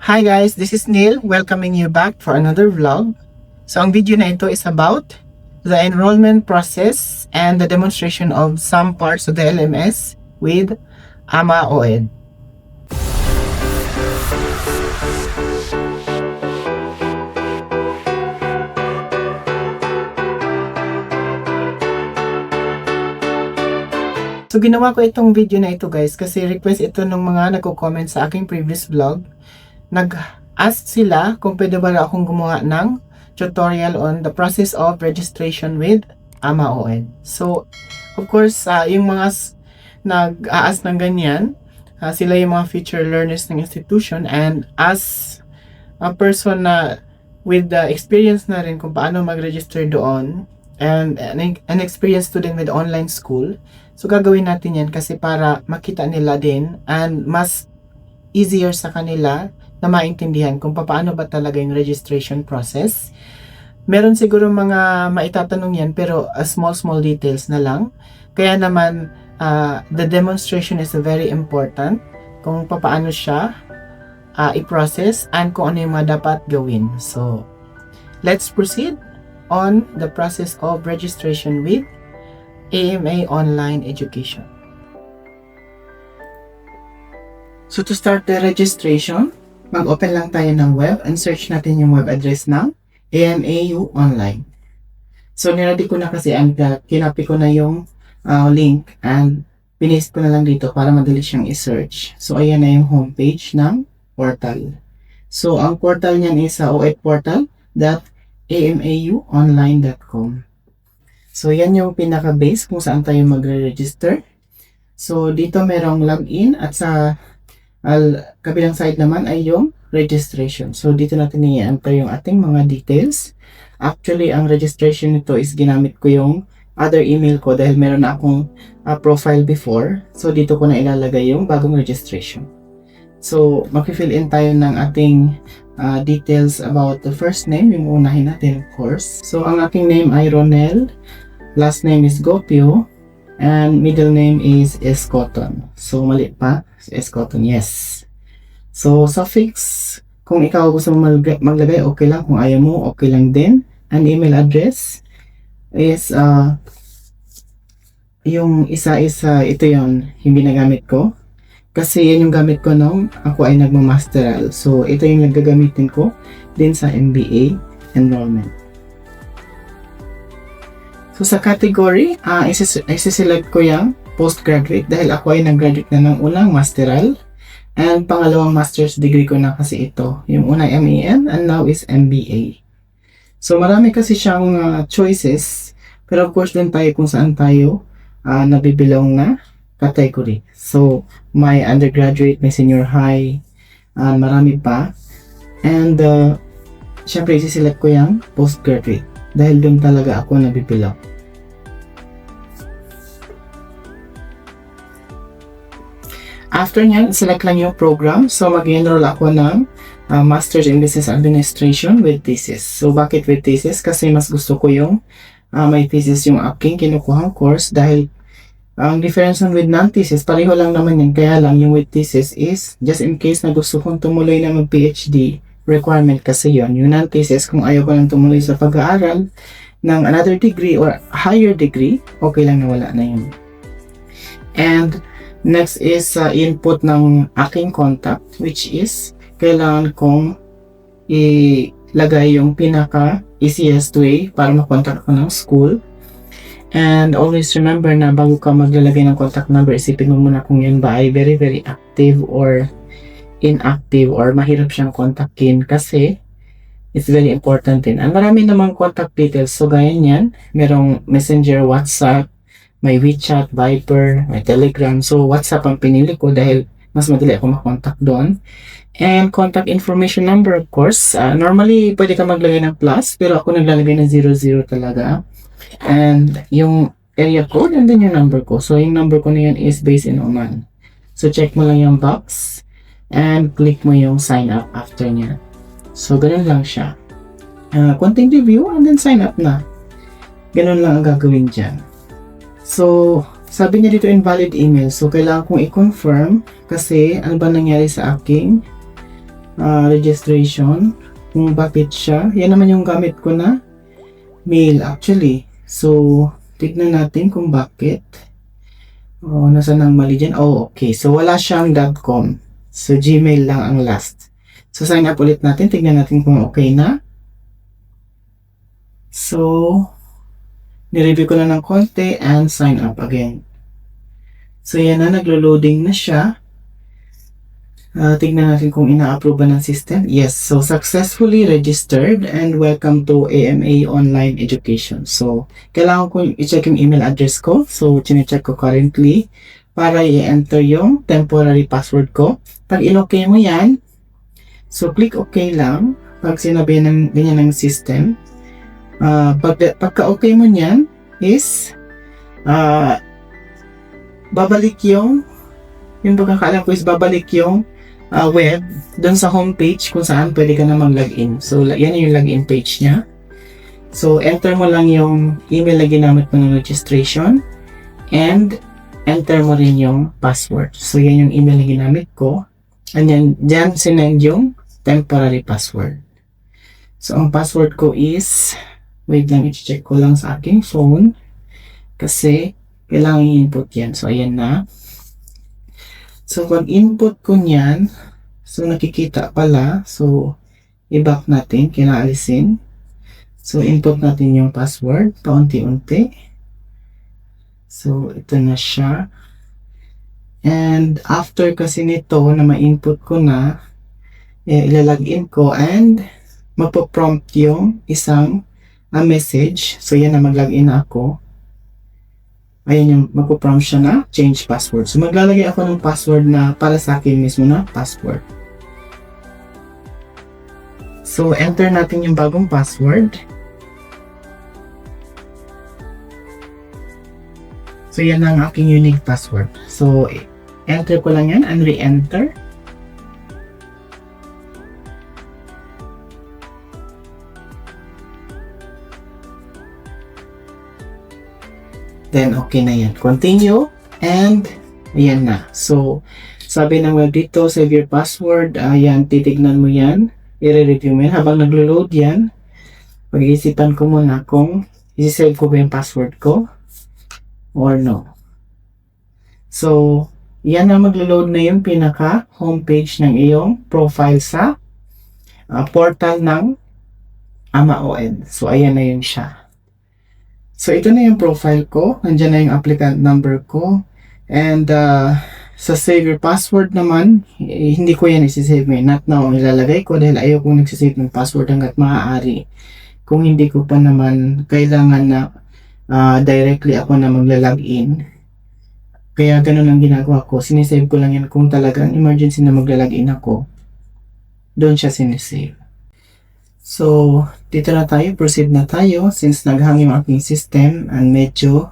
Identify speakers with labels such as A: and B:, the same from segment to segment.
A: Hi guys, this is Neil welcoming you back for another vlog. So ang video na ito is about the enrollment process and the demonstration of some parts of the LMS with AMA OED. So ginawa ko itong video na ito guys kasi request ito ng mga nagko-comment sa aking previous vlog. Nag-ask sila kung pwede ba akong gumawa ng tutorial on the process of registration with AMA OED. So of course, yung mga nag-ask ng ganyan, sila yung mga future learners ng institution, and as a person na with the experience na rin kung paano mag-register doon, and an experienced student with online school, so gagawin natin yan kasi para makita nila din and mas easier sa kanila na maintindihan kung paano ba talaga yung registration process. Meron siguro mga maitatanong yan pero small details na lang. Kaya naman the demonstration is very important kung paano siya i-process and kung ano yung mga dapat gawin. So let's proceed on the process of registration with AMA Online Education. So to start the registration, mag-open lang tayo ng web and search natin yung web address ng AMAU Online. So niready ko na kasi kinapi ko na yung link and pinost ko na lang dito para madali siyang i-search. So ayan na yung homepage ng portal. So ang portal niyan is oedportal.amauonline.com. So yan yung pinaka-base kung saan tayo magre-register. So dito merong login at sa kabilang side naman ay yung registration. So dito natin i-enter yung ating mga details. Actually, ang registration nito is ginamit ko yung other email ko dahil meron na akong profile before. So dito ko na ilalagay yung bagong registration. So mag-fill in tayo ng ating details about the first name, yung unahin natin of course. So ang aking name ay Ronel, last name is Gopio, and middle name is Escoton. So mali pa, Escoton, yes. So suffix, kung ikaw gusto mo maglagay, okay lang. Kung ayaw mo, okay lang din. And email address is yung isa-isa, ito yon yung ginagamit ko. Kasi yan yung gamit ko nung ako ay nagmamasteral. So ito yung nagagamitin ko din sa MBA enrollment. So sa category, isi-select ko yung postgraduate dahil ako ay nag-graduate na ng unang masteral. And pangalawang master's degree ko na kasi ito. Yung una MEM and now is MBA. So marami kasi siyang choices. Pero of course din tayo kung saan tayo nabibilong na category. So may undergraduate, may senior high, marami pa. And syempre isi-select ko yung postgraduate dahil doon talaga ako nabibilong. After nyan, select lang yung program. So mag-enroll ako ng Master's in Business Administration with thesis. So bakit with thesis? Kasi mas gusto ko yung may thesis yung aking kinukuhang course dahil ang difference with non-thesis, pareho lang naman yan. Kaya lang yung with thesis is just in case na gusto kong tumuloy na mag-PhD, requirement kasi yon. Yung non-thesis, kung ayaw ko lang tumuloy sa pag-aaral ng another degree or higher degree, okay lang na wala na yun. And next is input ng aking contact, which is kailangan kong ilagay yung pinaka easiest way para makontak ko ng school. And always remember na bago ka maglalagay ng contact number, isipin mo muna kung yan ba ay very active or inactive or mahirap siyang kontakin kasi it's very important din. And marami namang contact details. So gaya niyan, merong Messenger, WhatsApp, may WeChat, Viber, may Telegram. So WhatsApp ang pinili ko dahil mas madali ako makontak doon. And contact information number of course. Normally pwede ka maglagay ng plus pero ako naglalagay ng 00 talaga. And yung area code and then yung number ko. So yung number ko na yan is based in Oman. So check mo lang yung box and click mo yung sign up after niya. So ganun lang siya. Konting review and then sign up na. Ganun lang ang gagawin dyan. So sabi niya dito invalid email. So kailangan kong i-confirm kasi ano ba nangyari sa aking registration. Kung bakit siya. Yan naman yung gamit ko na mail actually. So, tignan natin kung bakit. Oh, nasa nang mali dyan? Oh, okay. So, wala siyang .com. So, Gmail lang ang last. So, sign up ulit natin. Tignan natin kung okay na. So, nireview ko na ng konti and sign up again. So, yan na. Naglo-loading na siya. Tignan natin kung ina-approve ba ng system. Yes. So, successfully registered and welcome to AMA Online Education. So, kailangan ko i-check yung email address ko. So, chine-check ko currently para i-enter yung temporary password ko. Pag in-okay mo yan, so click OK lang. Pag sinabi ng ganyan ng system, pagka-okay mo yan is babalik yung pagkakaalam ko is babalik yung web doon sa homepage kung saan pwede ka na mag-login. So, yan yung login page niya. So, enter mo lang yung email na ginamit mo ng registration and enter mo rin yung password. So, yan yung email na ginamit ko. And then, dyan sinend yung temporary password. So, ang password ko is, wait lang, i-check ko lang sa aking phone kasi kailangan i-input yan. So, ayan na. So, pag input ko niyan, so, nakikita pala. So, i-back natin, kinaalisin. So, input natin yung password, paunti-unti. So, ito na siya. And, after kasi nito na ma-input ko na, ilalagin ko and magpo-prompt yung isang message. So, yan na mag-login na ako. Ayan yung magpo-prompt siya na change password. So, maglalagay ako ng password na para sa akin mismo na password. So, enter natin yung bagong password. So, yan ang aking unique password. So, enter ko lang yan and re-enter. Then, okay na yan. Continue. And, ayan na. So, sabi ng web dito, save your password. Ayan, titignan mo yan. I-review mo yan. Habang naglo-load yan, pag-iisipan ko muna kung isi-save ko ba yung password ko or no. So, yan na maglo-load na yung pinaka homepage ng iyong profile sa portal ng AMA-OED. So, ayan na yun siya. So, ito na yung profile ko. Nandiyan na yung applicant number ko. And, sa save your password naman, hindi ko yan isi-save mo. Not now ang ilalagay ko dahil ayaw kong nagsisave ng password hanggat maaari. Kung hindi ko pa naman kailangan na directly ako na magla-login. Kaya ganun ang ginagawa ko. Sinisave ko lang yan kung talagang emergency na magla-login ako. Doon siya sinisave. So, dito na tayo, proceed na tayo since naghang yung aking system and medyo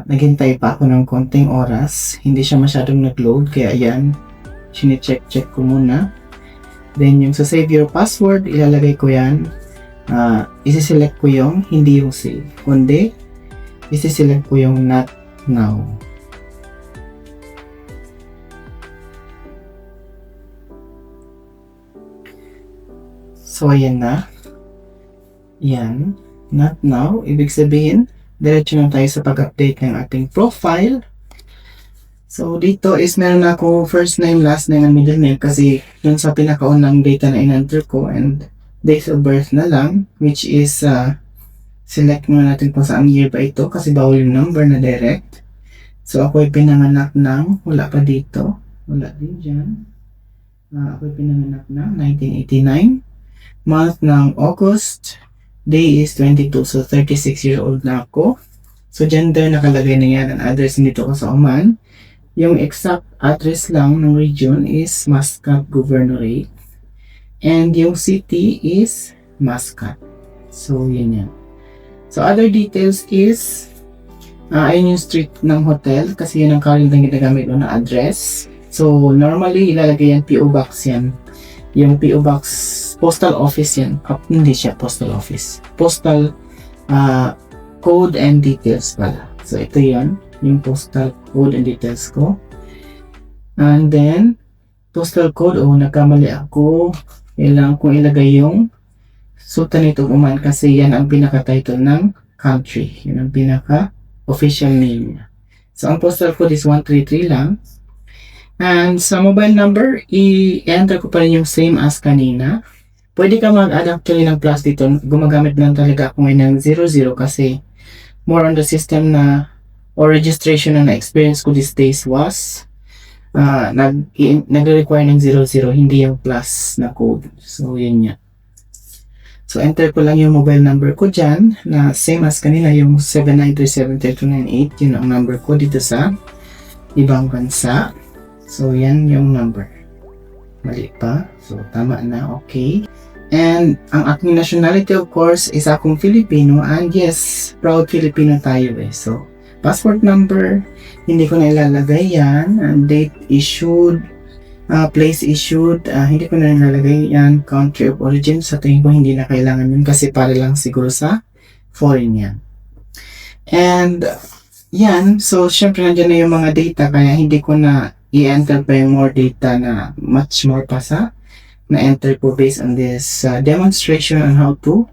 A: naghintay pa ako ng konting oras. Hindi siya masyadong nag-load kaya ayan, sine-check ko muna. Then yung sa save your password, ilalagay ko yan. Isi-select ko yung hindi yung save, kundi isi-select ko yung not now. So, ayan na. Yan. Not now. Ibig sabihin, diretso na tayo sa pag-update ng ating profile. So, dito is meron na ako first name, last name, and middle name kasi dun sa pinakaunang data na in-enter ko and date of birth na lang, which is select muna natin kung saan year ba ito kasi bawal yung number na direct. So, ako ay pinanganak ng, wala pa dito. Wala din dyan. Ako ay pinanganak ng 1989. Month ng August, day is 22, so 36 years old na ako. So, gender nakalagay na yan, ang address dito ko sa Oman. Yung exact address lang ng region is Muscat Governorate. And yung city is Muscat. So, yun yan. So, other details is, ayun yung street ng hotel kasi yun ang current na ginagamit na address. So, normally, ilalagay yan, PO Box yan. Yung PO Box, postal office yan. Hindi siya postal office. Postal code and details pala. So, ito yan. Yung postal code and details ko. And then, postal code o nagkamali ako. Kailangan kong ilagay yung sultan nito Oman kasi yan ang pinaka-title ng country. Yan ang pinaka-official name niya. So, ang postal code is 133 lang. And sa mobile number, i-enter ko pa rin yung same as kanina. Pwede ka mag-add actually ng plus dito. Gumagamit lang talaga ako ngayon ng 00 kasi more on the system na or registration na na-experience ko these days was nag-require ng 00, hindi yung plus na code. So, yun nga. So, enter ko lang yung mobile number ko dyan na same as kanina, yung 79373298. Yun ang number ko dito sa ibang bansa. So, yan yung number. Mali pa. So, tama na. Okay. And, ang aking nationality of course is akong Filipino. And yes, proud Filipino tayo eh. So, passport number, hindi ko na ilalagay yan. Date issued. Place issued, hindi ko na nilalagay yan. Country of origin, sa tingin ko hindi na kailangan yun kasi para lang siguro sa foreign yan. And yan, so syempre nandiyan na yung mga data kaya hindi ko na i-enter pa yung more data na much more pa sa na-enter ko based on this demonstration on how to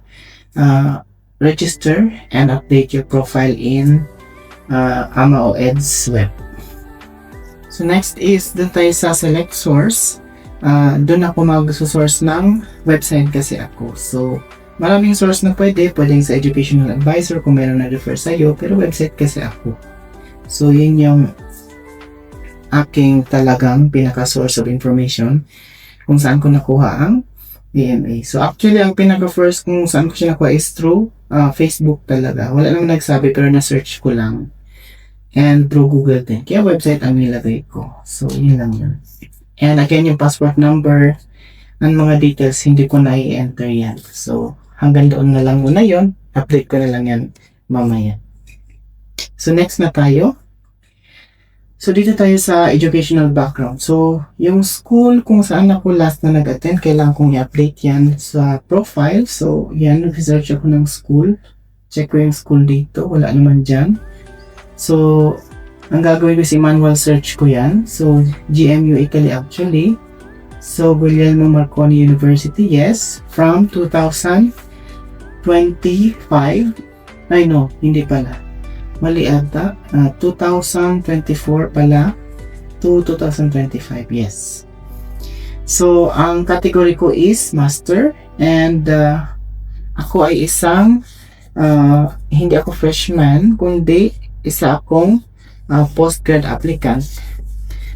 A: register and update your profile in AMA o EDS web. So next is dun tayo sa select source. Dun ako mag-source ng website kasi ako. So maraming source na pwedeng sa educational advisor kung meron na refer sa'yo, pero website kasi ako. So yun yung aking talagang pinaka-source of information kung saan ko nakuha ang AMA. So actually ang pinaka-first kung saan ko siya nakuha is through Facebook talaga. Wala namang nagsabi pero na-search ko lang. And through Google din. Kaya website ang nilagay ko. So, yun lang yun. And again, yung passport number and mga details, hindi ko na i-enter yan. So, hanggang doon na lang muna yun. Update ko na lang yan mamaya. So, next na tayo. So, dito tayo sa educational background. So, yung school kung saan ako last na nag-attend, kailangan kong i-update yan sa profile. So, yan, nag-research ako ng school. Check ko yung school dito. Wala naman dyan. So, ang gagawin ko is manual search ko yan. So, GMU Italy actually. So, Guglielmo Marconi University, yes. From 2025. Ay no, hindi pala. Mali ata. 2024 pala to 2025, yes. So, ang category ko is Master. And ako ay isang hindi ako freshman, kundi isa akong postgrad applicant.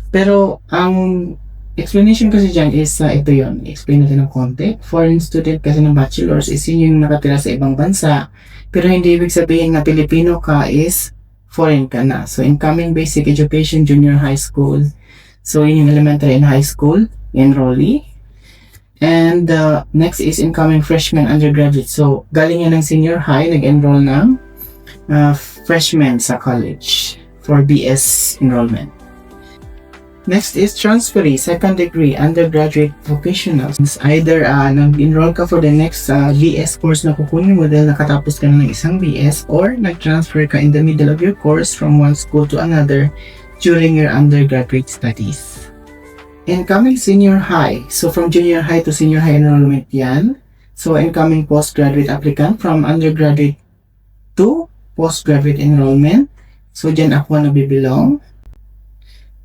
A: Pero ang explanation kasi dyan is ito yon. Explain natin ng konti. Foreign student kasi ng bachelor's is yun yung nakatira sa ibang bansa. Pero hindi ibig sabihin na Pilipino ka is foreign ka na. So incoming basic education, junior high school. So yun yung elementary and high school enrollee. And next is incoming freshman undergraduate. So galing yan ng senior high, nag-enroll ng freshman sa college for BS enrollment. Next is transferee, second degree, undergraduate vocational. Either nag-enroll ka for the next BS course na kukunin mo dahil nakatapos ka na ng isang BS or nag-transfer ka in the middle of your course from one school to another during your undergraduate studies. Incoming senior high. So from junior high to senior high enrollment yan. So incoming postgraduate applicant from undergraduate to postgraduate enrollment. So, dyan ako nabibilong.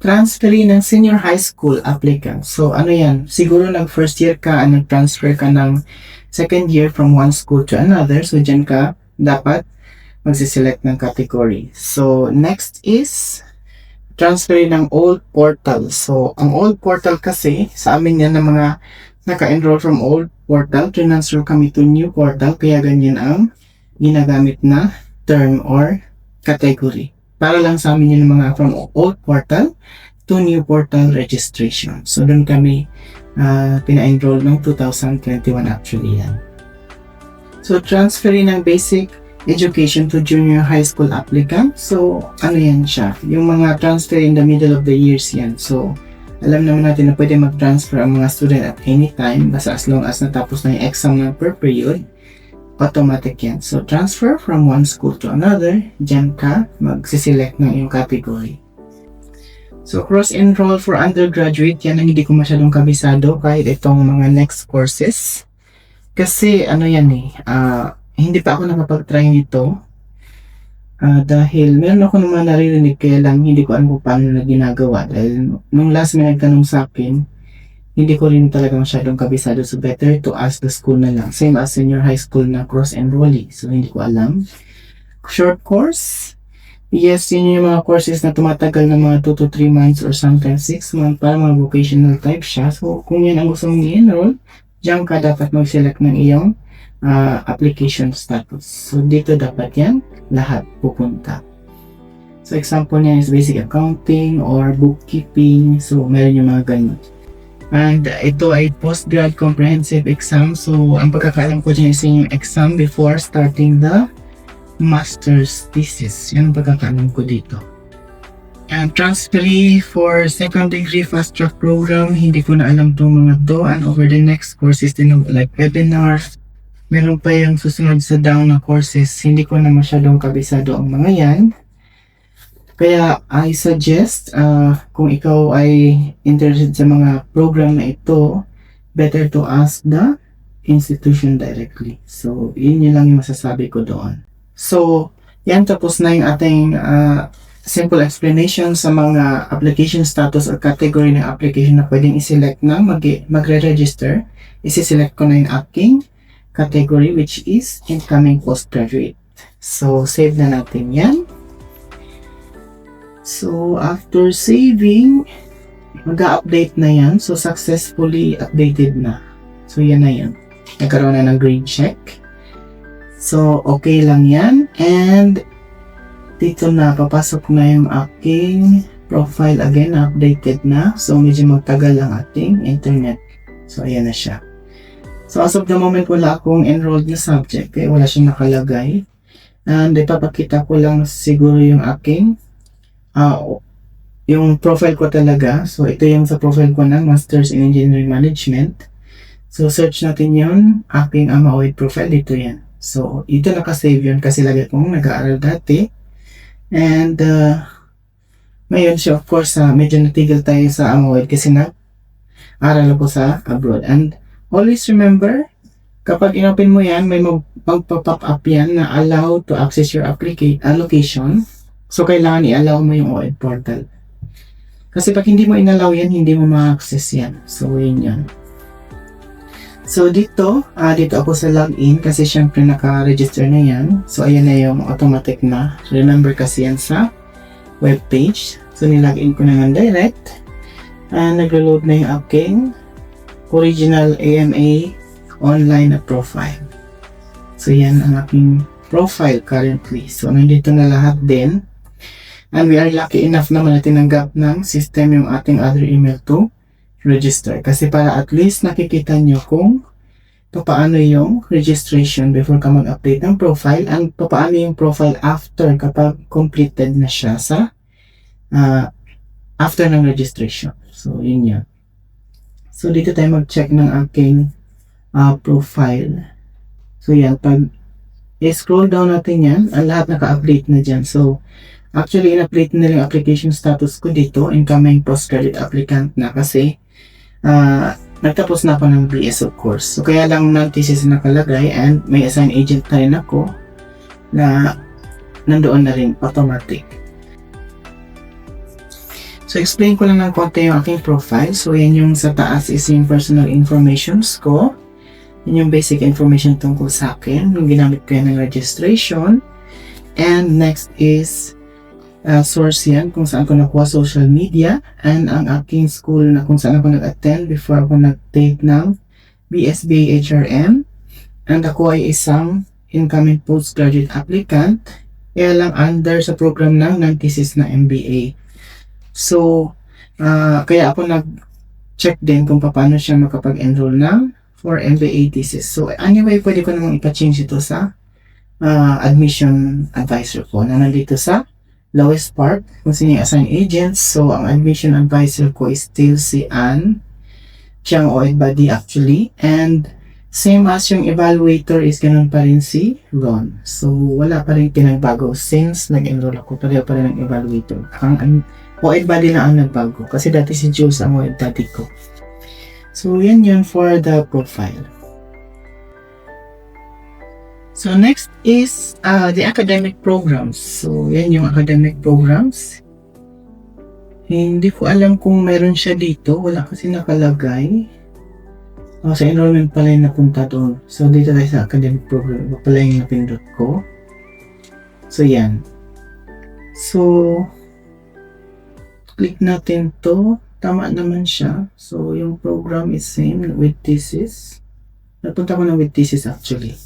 A: Transferee ng senior high school applicant. So, ano yan? Siguro nag-first year ka, nag-transfer ka ng second year from one school to another. So, dyan ka dapat magsiselect ng category. So, next is transferee ng old portal. So, ang old portal kasi, sa amin yan ng mga naka-enroll from old portal, transfer kami to new portal. Kaya ganyan ang ginagamit na term or category. Para lang sa amin yung mga from old portal to new portal registration. So, doon kami pina-enroll ng 2021 actually yan. So, transferring ng basic education to junior high school applicant. So, ano yan siya? Yung mga transfer in the middle of the years yan. So, alam naman natin na pwede mag-transfer ang mga student at any time basta as long as natapos na yung exam na per period. Automatic yan. So, transfer from one school to another, dyan ka magsiselect ng iyong category. So, cross-enroll for undergraduate, yan ang hindi ko masyadong kabisado kahit itong mga next courses. Kasi, ano yan hindi pa ako nakapag-try nito. Dahil meron ako naman naririnig kaya lang hindi ko alam kung paano na ginagawa. Dahil nung last may nagtanong sa akin, hindi ko rin talaga masyadong kabisado. So, better to ask the school na lang. Same as senior high school na cross-enrollee. So, hindi ko alam. Short course? Yes, yun yung mga courses na tumatagal ng mga 2 to 3 months or sometimes 6 months para mga vocational type siya. So, kung yan ang gusto mong i-enroll, diyan ka dapat mag-select ng iyong application status. So, dito dapat yan lahat pupunta. So, example niya is basic accounting or bookkeeping. So, meron yung mga ganun. And ito ay postgrad comprehensive exam. So, ang pagkakaalam ko dyan is yung exam before starting the master's thesis. Yan ang pagkakaalam ko dito. And transferee for second degree fast track program, hindi ko na alam itong mga to. And over the next courses din like webinars, meron pa yung susunod sa down na courses. Hindi ko na masyadong kabisado ang mga yan. Kaya I suggest kung ikaw ay interested sa mga program na ito, better to ask the institution directly. So, yun lang yung masasabi ko doon. So, yan tapos na yung ating simple explanation sa mga application status or category ng application na pwedeng iselect na magre-register. Isi-select ko na yung aking category which is incoming postgraduate. So, save na natin yan. So, after saving, mag-update na yan. So, successfully updated na. So, yan na yan. Nagkaroon na ng green check. So, okay lang yan. And, dito na, papasok na yung aking profile again, updated na. So, medyo magtagal ang ating internet. So, ayan na siya. So, as of the moment, wala akong enrolled na subject. Kaya wala siyang nakalagay. And, ipapakita ko lang siguro yung aking yung profile ko talaga. So, ito yung sa profile ko ng Masters in Engineering Management. So, search natin yun. Aking Amaoid profile. Dito yan. So, ito nakasave yun kasi lagi kong nag-aaral dati. And, ngayon siya, of course, medyo natigil tayo sa Amaoid kasi nag-aaral ako sa abroad. And, always remember, kapag inopen mo yan, may magpa-pop up yan na allow to access your allocation. So, kailangan i-allow mo yung OED portal. Kasi pag hindi mo in-allow yan, hindi mo ma-access yan. So, yun yan. So, dito ako sa login kasi syempre naka-register na yan. So, ayan na yung automatic na. Remember kasi yan sa web page. So, nilogin ko na nga direct. And naglo-load na yung aking original AMA online na profile. So, yan ang aking profile currently. So, nandito na lahat din. And we are lucky enough naman na tinanggap ng system yung ating other email to register. Kasi para at least nakikita nyo kung paano yung registration before ka mag-update ng profile and paano yung profile after kapag completed na siya sa after ng registration. So, yun yan. So, dito tayo mag-check ng aking profile. So, yan. Pag i-scroll down natin yan, ang lahat naka-update na dyan. So, actually, in-update na yung application status ko dito, incoming postgraduate applicant na kasi nagtapos na ako ng BS of course. So, kaya lang non-thesis nakalagay and may assigned agent na rin ako na nandoon na rin automatic. So, explain ko lang ng konti yung aking profile. So, yan yung sa taas is yung personal informations ko. Yan yung basic information tungkol sa akin. Yung ginamit ko yan ng registration. And next is source yan kung saan ko nakuha social media and ang aking school na kung saan ako nag-attend before ako nag-take ng BSBA HRM. And ako ay isang incoming postgraduate applicant kaya lang under sa program ng non-thesis na MBA. So, kaya ako nag-check din kung paano siya makapag-enroll ng for MBA thesis. So, anyway, pwede ko namang ipa-change ito sa admission advisor ko na nandito sa lowest part kung sino yung assigned agents. So, ang admission advisor ko is still si Anne Chiang OED Body actually. And same as yung evaluator is ganun pa rin si Ron. So, wala pa rin pinagbago since nag-enroll ako. Pareho pa rin ang evaluator. Ang OL body lang ang nagbago. Kasi dati si Jules ang OL body ko. So, yan yun for the profile. So, next is the academic programs. So, yan yung academic programs. Hindi ko alam kung meron siya dito. Wala kasi nakalagay. Sa enrollment pala yung napunta doon. So, dito tayo sa academic program. Iba pala yung napindot ko. So, yan. So, click natin to. Tama naman siya. So, yung program is same with thesis. Napunta ko na with thesis actually.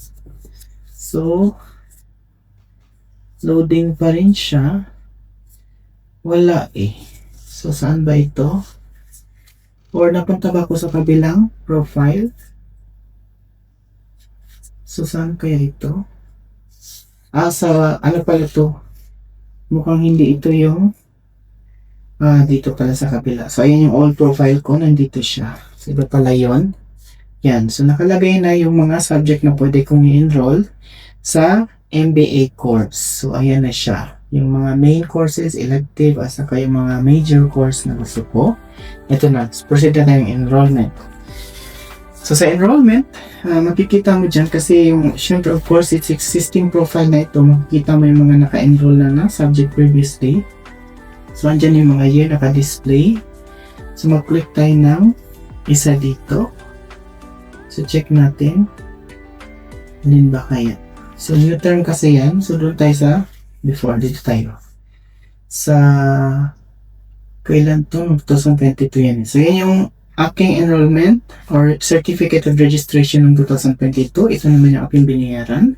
A: So, loading pa rin siya. Wala eh. So, saan ba ito? Or napunta ba ako sa kabilang profile? So, saan kaya ito? Sa ano pala ito? Mukhang hindi ito yung dito pala sa kabila. So, ayan yung old profile ko. Nandito siya. So, iba pala yun. Yan. So, nakalagay na yung mga subject na pwede kong i-enroll sa MBA course. So, ayan na siya. Yung mga main courses, elective, at saka yung mga major course na gusto ko. Ito na. Proceed na yung enrollment. So, sa enrollment, makikita mo dyan kasi yung, syempre, of course, it's existing profile na ito. Makikita mo yung mga naka-enroll na subject previously. So, andyan yung mga year naka-display. So, mag-click tayo ng isa dito. So, check natin. Alin ba kaya? So, new term kasi yan. So, doon tayo sa before. Dito tayo. Sa kailan to? 2022 yan. So, yan yung aking enrollment or certificate of registration ng 2022. Ito naman yung aking binayaran.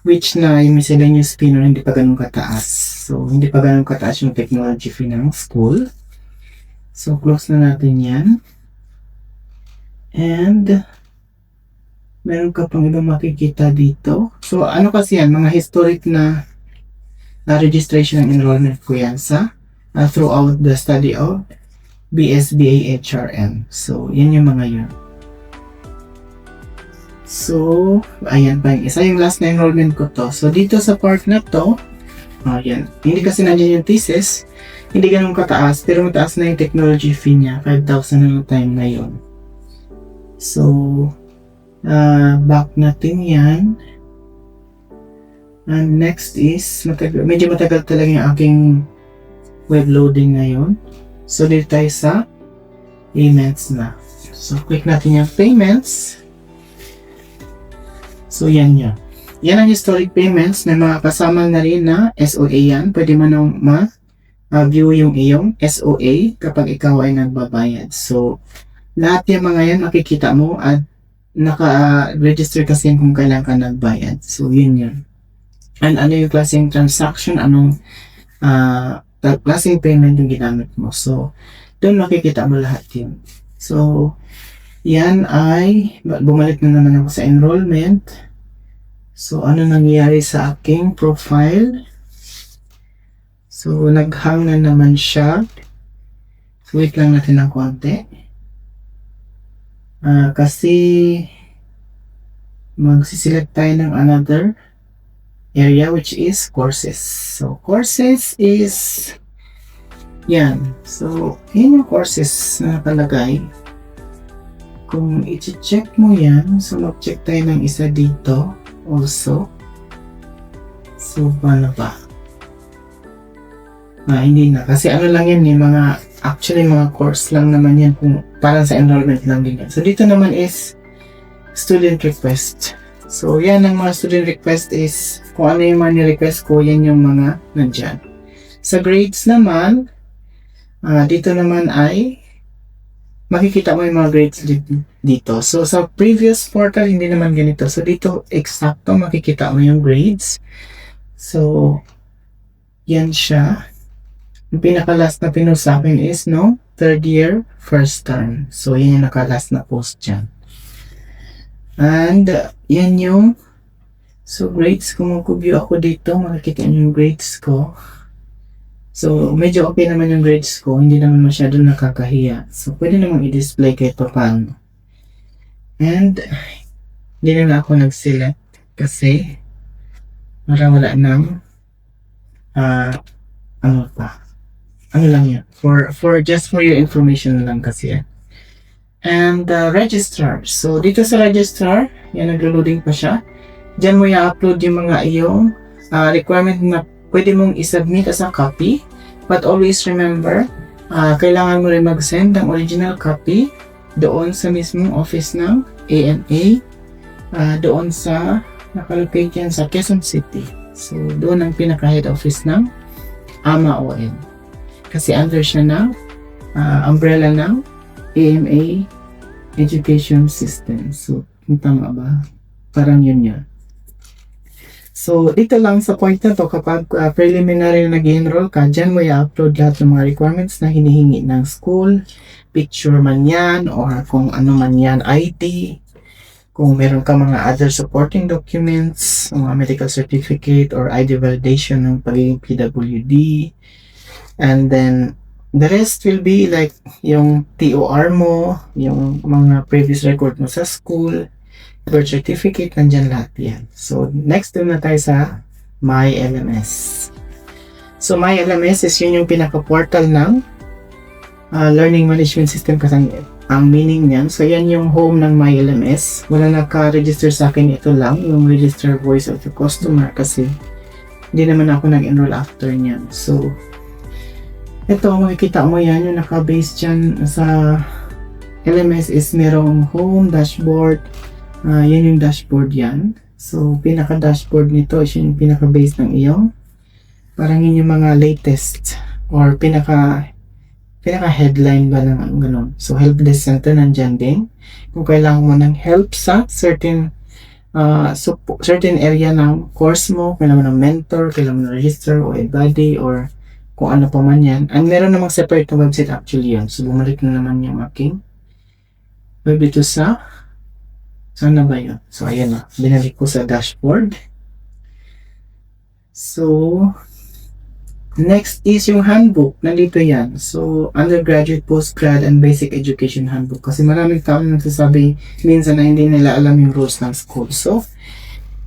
A: Which na yung miscellaneous fee na hindi pa ganun kataas. So, hindi pa ganun kataas yung technology fee ng school. So, close na natin yan. And, meron ka pang iba makikita dito. So, ano kasi yan? Mga historic na registration and enrollment ko yan sa throughout the study of BSBA HRM. So, yan yung mga yun. So, ayan pa yung isa. Yung last na enrollment ko to. So, dito sa part na to, ayan. Hindi kasi nandiyan yung thesis. Hindi ganun kataas. Pero mataas na yung technology fee niya. 5,000 na yung time na yun. So, back natin yan. And next is, medyo matagal talaga yung aking web loading ngayon. So, dito tayo sa payments na. So, click natin yung payments. So, yan yun. Yan ang historic payments na mga kasama na rin na SOA yan. Pwede mo nang ma-view yung iyong SOA kapag ikaw ay nagbabayad. So, lahat yung mga yan makikita mo at naka-register kasi kung kailan ka nagbayad. So, yun yun. And ano yung klaseng transaction, anong klaseng payment yung ginamit mo. So, doon makikita mo lahat yun. So, yan ay, bumalik na naman ako sa enrollment. So, ano nangyari sa aking profile? So, nag-hang na naman siya. So, wait lang natin ng konti. Kasi, magsiselect tayo ng another area which is courses. So, courses is, yan. So, yun yung courses na nakalagay. Kung i-check mo yan, so mag-check tayo ng isa dito also. So, paano ba? Hindi na. Kasi ano lang yan eh, actually mga course lang naman yan kung parang sa enrollment lang din yan. So, dito naman is student request. So, yan ang mga student request is kung ano yung mga ni-request ko, yan yung mga nandyan. Sa grades naman, dito naman ay makikita mo yung mga grades dito. So, sa previous portal, hindi naman ganito. So, dito, eksakto makikita mo yung grades. So, yan siya. Yung pinaka-last na pinost sa akin is, third year, first term. So, yan yung naka-last na post dyan. And, yan yung, so, grades, kung mag-view ako dito, makikita nyo yung grades ko. So, medyo okay naman yung grades ko. Hindi naman masyado nakakahiya. So, pwede naman i-display kahit pa paano. And, hindi na ako nag-select kasi para wala ng Ano lang yan. Just for your information lang kasi. And registrar. So, dito sa registrar, yan, naglo-loading pa siya. Diyan mo i-upload yung mga iyong requirement na pwede mong isubmit as a copy. But always remember, kailangan mo rin mag-send ng original copy doon sa mismong office ng AMA, doon sa nakalocate yan sa Quezon City. So, doon ang pinaka-head office ng AMA-OED. Kasi under siya ng umbrella ng AMA Education System. So, tama ba? Parang yun yan. So, dito lang sa point na to, kapag preliminary na nag-enroll ka, dyan mo i-upload lahat ng mga requirements na hinihingi ng school, picture man yan, or kung ano man yan, ID, kung meron ka mga other supporting documents, mga medical certificate, or ID validation ng pagiging PWD, and then, the rest will be like yung TOR mo, yung mga previous record mo sa school, birth certificate, nandyan lahat yan. So, next na tayo sa MyLMS. So, MyLMS is yun yung pinaka-portal ng Learning Management System kasi ang meaning niyan. So, yan yung home ng MyLMS. Wala naka-register sa akin, ito lang, yung register voice of the customer kasi hindi naman ako nag-enroll after niyan. So, ito, makikita mo yan, yung naka-base dyan sa LMS is merong home, dashboard, yan yung dashboard yan. So, pinaka-dashboard nito is yung pinaka-base ng iyong. Parang yun yung mga latest or pinaka-headline ba ng ganun. So, help desk center nandyan din. Kung kailangan mo ng help sa certain area ng course mo, kailangan mo ng mentor, kailangan mo ng register o body or kung ano pa man yan. And meron namang separate na website actually yan. So, bumalik na naman yung aking web dito sa saan na ba yun? So, ayan na. Binalik ko sa dashboard. So, next is yung handbook. Nandito yan. So, undergraduate, postgrad, and basic education handbook. Kasi maraming tao na nagsasabi minsan na hindi nila alam yung rules ng school. So,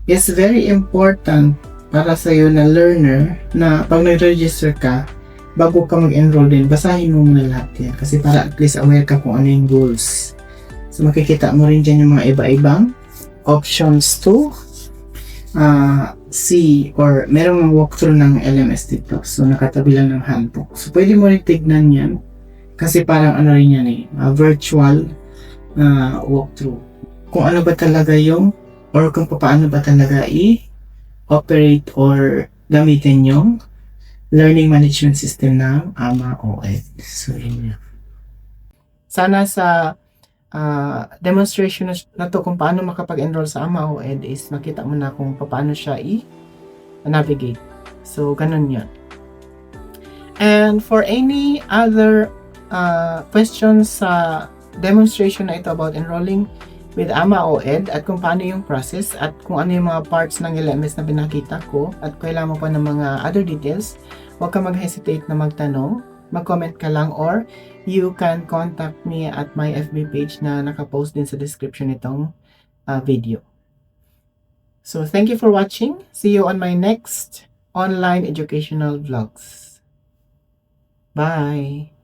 A: it's very important para sa iyo na learner na pag nag-register ka, bago ka mag-enroll din, basahin mo muna lahat yan. Kasi para at least aware ka kung ano yung rules. So, makikita mo rin dyan yung mga iba-ibang options to see or merong walkthrough ng LMS dito. So, nakatabi lang ng handbook. So, pwede mo rin tignan yan kasi parang ano rin yan virtual walkthrough. Kung ano ba talaga yung or kung paano ba talaga operate or gamitin yung learning management system ng AMA-OED. So, yun yan. Sana sa demonstration na to kung paano makapag-enroll sa AMA-OED is makita mo na kung paano siya i-navigate. So, ganun yan. And for any other questions sa demonstration na ito about enrolling with AMA-OED at kung paano yung process at kung ano yung mga parts ng LMS na pinakita ko at kailangan mo pa ng mga other details, huwag ka mag-hesitate na magtanong, mag-comment ka lang or you can contact me at my FB page na nakapost din sa description nitong video. So, thank you for watching. See you on my next online educational vlogs. Bye!